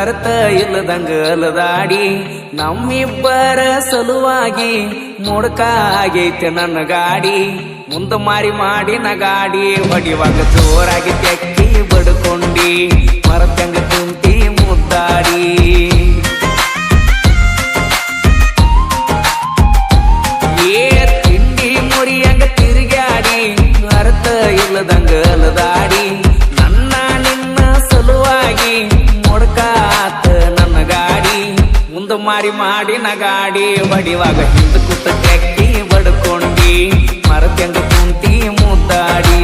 ಅರ್ಥ ಇಲ್ಲದಂಗ ಅಲದಾಡಿ ನಮ್ಮಿಬ್ಬರ ಸಲುವಾಗಿ ಮುಡ್ಕ ಆಗೈತೆ ನನ್ನ ಗಾಡಿ ಮುಂದ ಮಾರಿ ಮಾಡಿನ ಗಾಡಿ ಹೊಡಿವಾಗ ಜೋರಾಗಿ ತೆಕ್ಕಿ ಬಡ್ಕೊಂಡಿ ಮರತಂಗ ಕುಂತಿ ಮುದ್ದಾಡಿ ತಿಂಡಿ ಮುರಿಯಂಗ ತಿರುಗಾಡಿ ಅರ್ಥ ಇಲ್ಲದಂಗ ಅಲದಾಡಿ ನನ್ನ ನಿನ್ನ ಸಲುವಾಗಿ ಮುಡ್ಕಾತ ನನ್ನ ಗಾಡಿ ಮುಂದ ಮಾರಿ ಮಾಡಿನ ಗಾಡಿ ಹೊಡಿವಾಗ ಹಿಂದ ಕೂತ ತೆಕ್ಕಿ ಬಡ್ಕೊಂಡಿ ಮರತಂಗ ಕುಂತಿ ಮುದ್ದಾಡಿ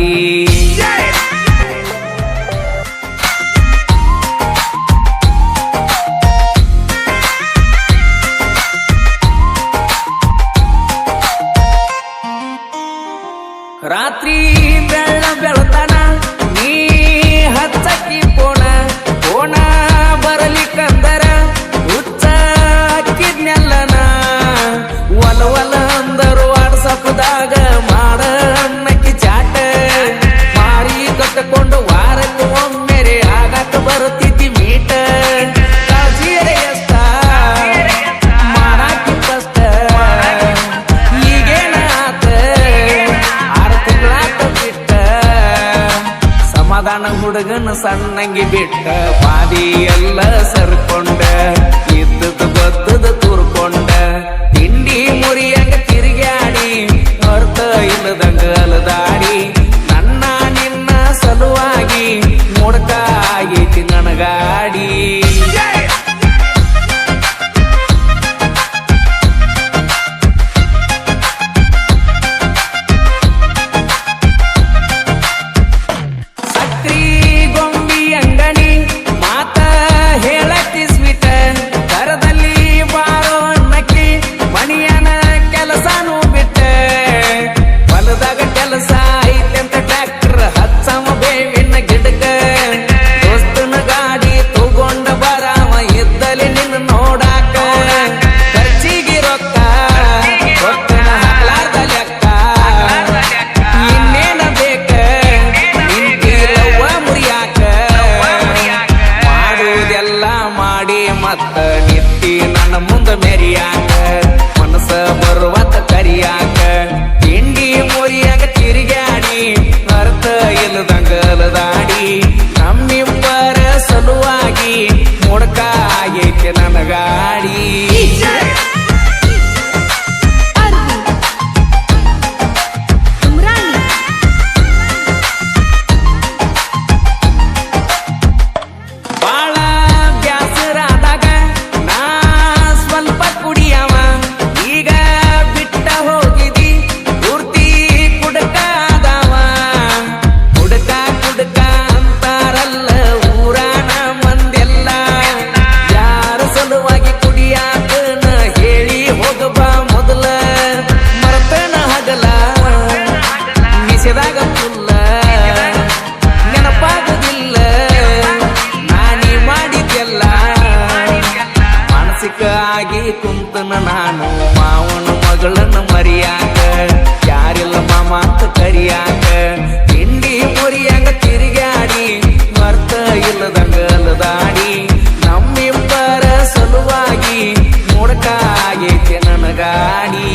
ರಾತ್ರಿ ಬೆಳ್ಳ ಬೆಳತನ ನೀ ಹಚ್ಚಕ್ಕಿ ಪೋಣ ಬರಲಿಕ್ಕಂದರ ಹುಚ್ಚ ಹಾಕಿದ್ನೆಲ್ಲನ ಒಲ ಅಂದರು ವಾಟ್ಸಪ್ದಾಗ ಮಾಡ ಅನ್ನಕ್ಕಿ ಚಾಟ ಮಾರಿ ಕಟ್ಟಕೊಂಡು ವಾರಕ್ಕೆ ಒಮ್ಮೆರೆ ಆಗಕ್ಕೆ ಬರುತ್ತಿದ್ದಿ ಮೀಟ ಕಾಳಜಿಯರೆ ಎಷ್ಟ ಮಾಡಾಕಿ ಕಷ್ಟ ಈಗೇನ ಆತ ಸಮಾಧಾನ ಹುಡುಗನ ಸಣ್ಣಂಗಿ ಬಿಟ್ಟ ಪಾದಿ ಎಲ್ಲ ಸರ್ಕೊಂಡ ಇದ್ದದ ಬದ್ದದ ತುರ್ಕೊಂಡ ತಿಂಡಿ ಮುರಿಯಂಗ ತಿರುಗಾಡಿ ಅರ್ಥ ಇಲ್ಲದಂಗ ಅಲದಾಡಿ ನನ್ನ ನಿನ್ನ ಸಲುವಾಗಿ ಮುಡ್ಕ ಆಗೈತಿ ನನ್ನ ಗಾಡಿ ಮತ್ತ ನಿತ್ತಿ ನನ್ನ ಮುಂದ ಮೆರಿಯಾಕ ಮನಸ್ಸ ಬರುವತ್ತ ಕರಿಯಾಕ ತಿಂಡಿ ಮುರಿಯಾಕ ತಿರುಗಾಡಿ ಅರ್ಥ ಇಲ್ಲದಂಗ ಅಲದಾಡಿ ನಮ್ಮಿಬ್ಬರ ಸಲುವಾಗಿ ಮುಡ್ಕ ಆಗೈತೆ ನನ್ನ ಗಾಡಿ ಆಗಿ ಕುಂತನ ನಾನು ಮಾವನ ಮಗಳನ್ನ ಮರಿಯಾಕ ಯಾರಿಲ್ಲ ಮಾಮ ಅಂತ ಕರಿಯಾಕ ತಿಂಡಿ ಮುರಿಯಂಗ ತಿರುಗಾಡಿ ಅರ್ಥ ಇಲ್ಲದಂಗ ಅಲದಾಡಿ ನಮ್ಮಿಬ್ಬರ ಸಲುವಾಗಿ ಮುಡ್ಕ ಆಗೈತೆ ನನ್ನ ಗಾಡಿ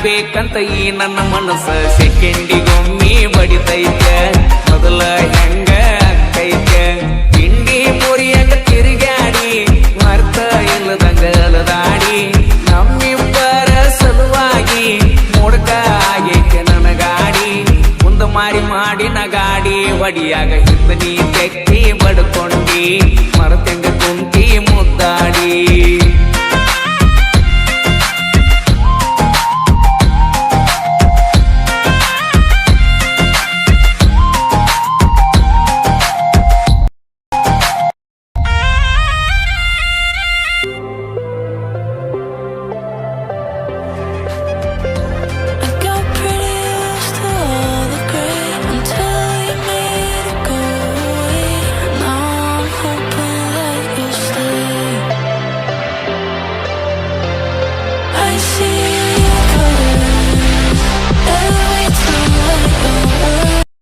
ಬೇಕಂತ ಈ ನನ್ನ ಮನಸ್ಸ ಸೆಕೆಂಡಿಗೊಮ್ಮಿ ಬಡಿತೈತೆ ಮೊದಲ ಹೆಂಗ ಅಕ್ಕೈತೆ ತಿಂಡಿ ಮುರಿಯಂಗ ತಿರುಗಾಡಿ ಅರ್ಥ ಇಲ್ಲದಂಗ ಅಲದಾಡಿ ನಮ್ಮಿಬ್ಬರ ಸಲುವಾಗಿ ಮುಡ್ಕ ಆಗೈತೆ ನನ್ನ ಗಾಡಿ ಮುಂದ ಮಾರಿ ಮಾಡಿನ ಗಾಡಿ ಹೊಡಿಯಾಗ